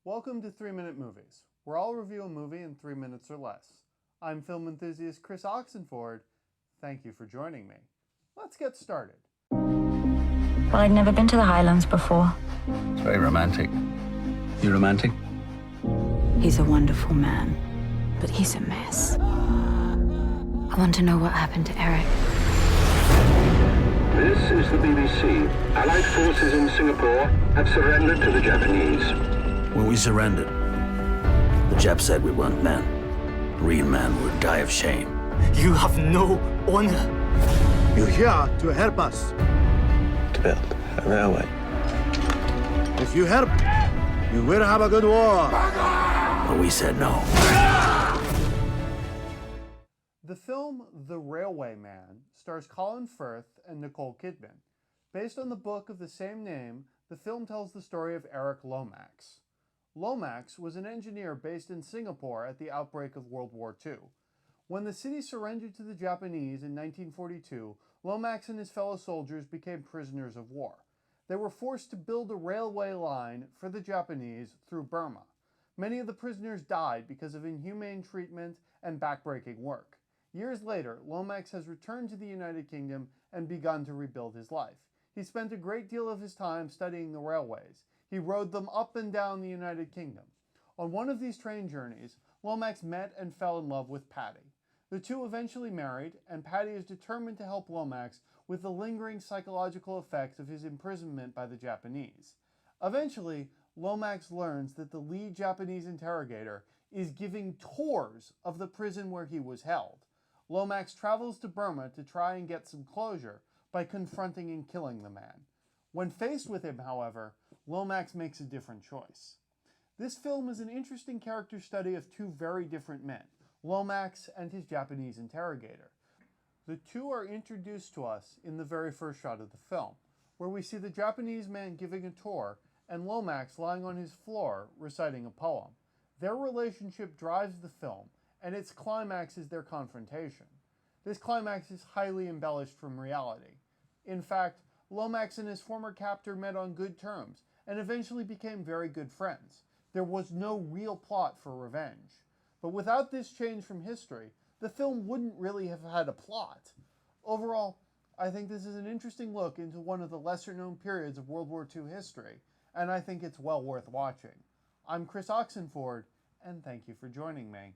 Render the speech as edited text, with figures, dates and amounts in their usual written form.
Welcome to 3 Minute Movies, where I'll review a movie in 3 minutes or less. I'm film enthusiast Chris Oxenford. Thank you for joining me. Let's get started. Well, I'd never been to the Highlands before. It's very romantic. You romantic? He's a wonderful man, but he's a mess. I want to know what happened to Eric. This is the BBC. Allied forces in Singapore have surrendered to the Japanese. When we surrendered, the Jap said we weren't men. A real man would die of shame. You have no honor. You're here to help us. To build a railway. If you help, you will have a good war. But we said no. The film The Railway Man stars Colin Firth and Nicole Kidman. Based on the book of the same name, the film tells the story of Eric Lomax. Lomax was an engineer based in Singapore at the outbreak of World War II. When the city surrendered to the Japanese in 1942, Lomax and his fellow soldiers became prisoners of war. They were forced to build a railway line for the Japanese through Burma. Many of the prisoners died because of inhumane treatment and backbreaking work. Years later, Lomax has returned to the United Kingdom and begun to rebuild his life. He spent a great deal of his time studying the railways. He rode them up and down the United Kingdom. On one of these train journeys, Lomax met and fell in love with Patty. The two eventually married, and Patty is determined to help Lomax with the lingering psychological effects of his imprisonment by the Japanese. Eventually, Lomax learns that the lead Japanese interrogator is giving tours of the prison where he was held. Lomax travels to Burma to try and get some closure by confronting and killing the man. When faced with him, however, Lomax makes a different choice. This film is an interesting character study of two very different men, Lomax and his Japanese interrogator. The two are introduced to us in the very first shot of the film, where we see the Japanese man giving a tour and Lomax lying on his floor reciting a poem. Their relationship drives the film, and its climax is their confrontation. This climax is highly embellished from reality. In fact, Lomax and his former captor met on good terms and eventually became very good friends. There was no real plot for revenge. But without this change from history, the film wouldn't really have had a plot. Overall, I think this is an interesting look into one of the lesser-known periods of World War II history, and I think it's well worth watching. I'm Chris Oxenford, and thank you for joining me.